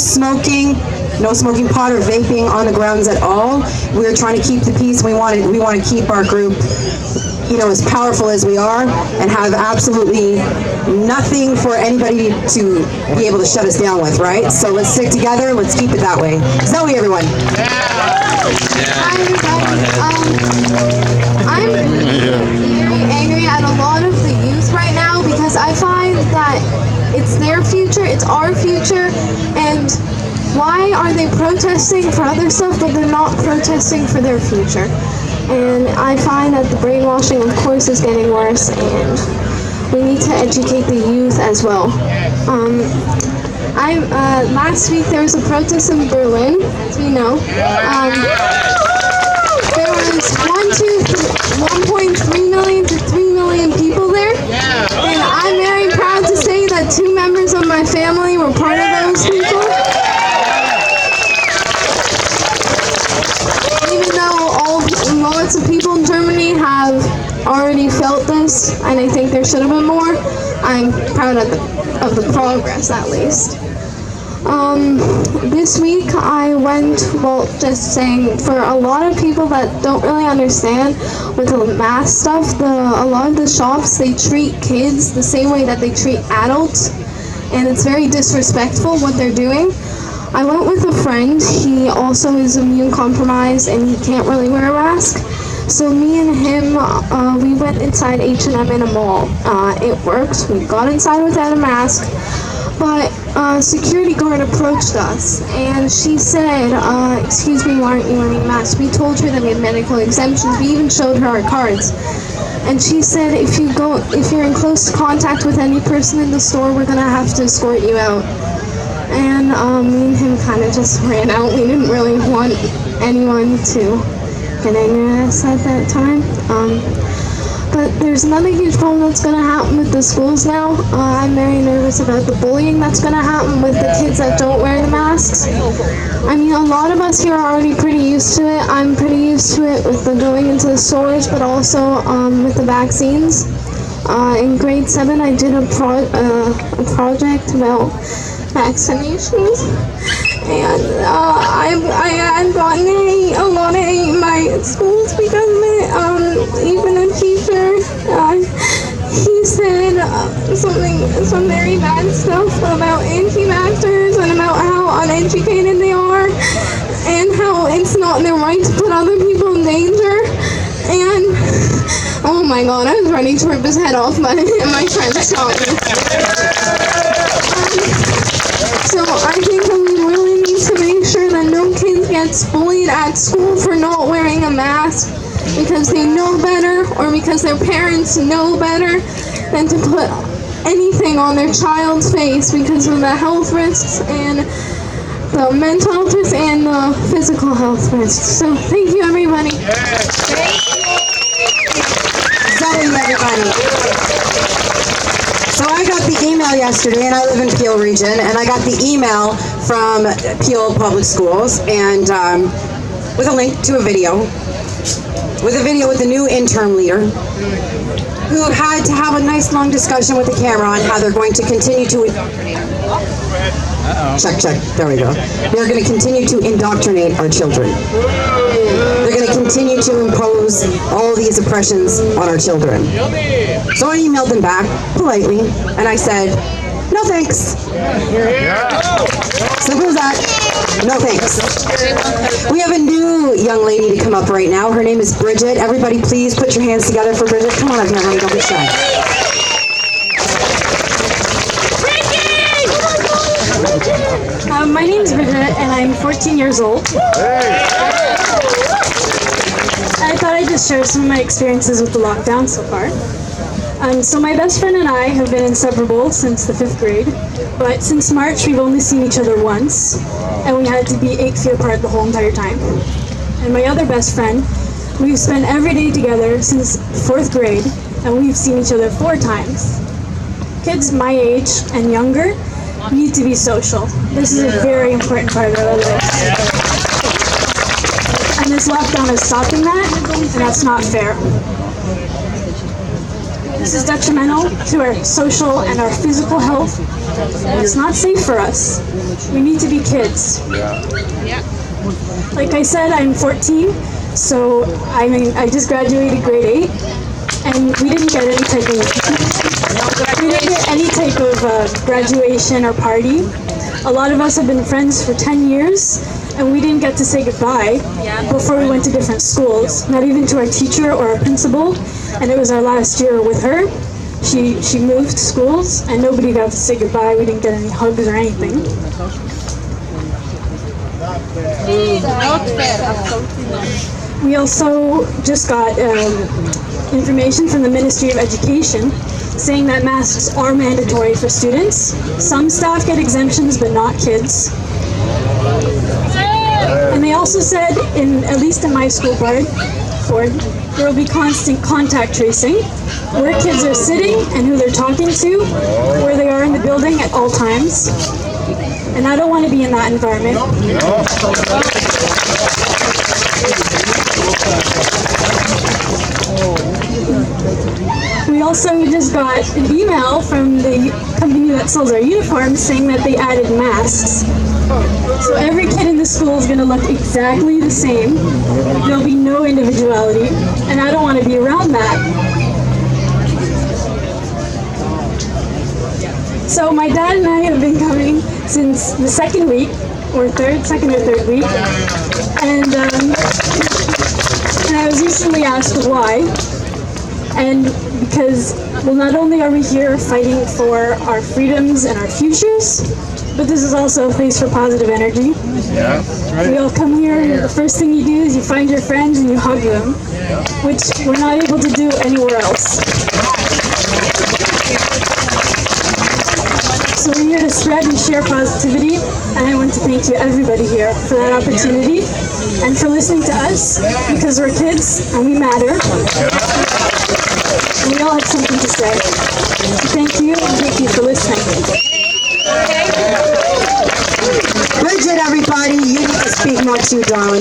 smoking, no smoking pot or vaping on the grounds at all. We're trying to keep the peace. We want to keep our group, as powerful as we are, and have absolutely nothing for anybody to be able to shut us down with, right? So let's stick together, let's keep it that way. Zoe, everyone. Hi, I'm very angry at a lot of the youth right now because I find that it's their future, it's our future, and why are they protesting for other stuff but they're not protesting for their future? And I find that the brainwashing, of course, is getting worse, and we need to educate the youth as well. Last week there was a protest in Berlin, as we know. There was 1.3 million to 3 million people there, and I'm very proud to say that 2 members of my family were part of those people. Even though lots of people in Germany have already felt this, and I think there should have been more, I'm proud of the progress, at least. This week I went, just saying, for a lot of people that don't really understand with the mask stuff, a lot of the shops, they treat kids the same way that they treat adults, and it's very disrespectful what they're doing. I went with a friend. He also is immune compromised and he can't really wear a mask. So me and him, we went inside H&M in a mall. It worked. We got inside without a mask, but a security guard approached us and she said, excuse me, why aren't you wearing a mask? We told her that we had medical exemptions. We even showed her our cards. And she said, if you're in close contact with any person in the store, we're gonna have to escort you out. And me and him kind of just ran out. We didn't really want anyone to get angry at us at that time. But there's another huge problem that's going to happen with the schools now. I'm very nervous about the bullying that's going to happen with the kids that don't wear the masks. I mean, a lot of us here are already pretty used to it. I'm pretty used to it with the going into the stores, but also with the vaccines. In grade 7, I did a project about vaccinations, and I've gotten a lot of hate in my schools because of it. Even a teacher, he said some very bad stuff about anti-vaxxers and about how uneducated they are and how it's not their right to put other people in danger. And oh my god, I was ready to rip his head off, but my friend stopped me. So I think that we really need to make sure that no kid gets bullied at school for not wearing a mask because they know better or because their parents know better than to put anything on their child's face because of the health risks and the mental health risks and the physical health risks. So thank you, everybody. Zoe, everybody. So I got the email yesterday, and I live in Peel region, and I got the email from Peel Public Schools, and with a link to a video with the new interim leader, who had to have a nice long discussion with the camera on how they're going to continue to check, there we go. They're going to continue to indoctrinate our children. They're going to continue to impose all these oppressions on our children. So I emailed them back politely, and I said, no thanks. Simple as that. No thanks. We have a new young lady to come up right now. Her name is Bridget. Everybody please put your hands together for Bridget. Come on up here, honey. Don't be shy. My name is Bridget, and I'm 14 years old. I thought I'd just share some of my experiences with the lockdown so far. So my best friend and I have been inseparable since the 5th grade, but since March we've only seen each other once, and we had to be 8 feet apart the whole entire time. And my other best friend, we've spent every day together since 4th grade, and we've seen each other 4 times. Kids my age and younger need to be social. This is a very important part of their lives. And this lockdown is stopping that, and that's not fair. This is detrimental to our social and our physical health, It's not safe for us. We need to be kids. Like I said, I'm 14, so I just graduated grade 8, and we didn't get any type of graduation or party. A lot of us have been friends for 10 years, and we didn't get to say goodbye before we went to different schools, not even to our teacher or our principal, and it was our last year with her. She moved schools, and nobody got to say goodbye. We didn't get any hugs or anything. We also just got information from the Ministry of Education saying that masks are mandatory for students. Some staff get exemptions, but not kids. And they also said, at least in my school board, there will be constant contact tracing, where kids are sitting and who they're talking to, where they are in the building at all times. And I don't want to be in that environment. We also just got an email from the company that sells our uniforms saying that they added masks. So every kid in the school is going to look exactly the same. There'll be no individuality, and I don't want to be around that. So my dad and I have been coming since the second or third week, and I was recently asked why. And because, well, not only are we here fighting for our freedoms and our futures, but this is also a place for positive energy. Yeah, that's right. We all come here, and the first thing you do is you find your friends and you hug them, which we're not able to do anywhere else. So we're here to spread and share positivity, and I want to thank you, everybody here, for that opportunity, and for listening to us, because we're kids, and we matter, and we all have something to say. Thank you, and thank you for listening. Bridget, everybody, you need to speak more too, darling.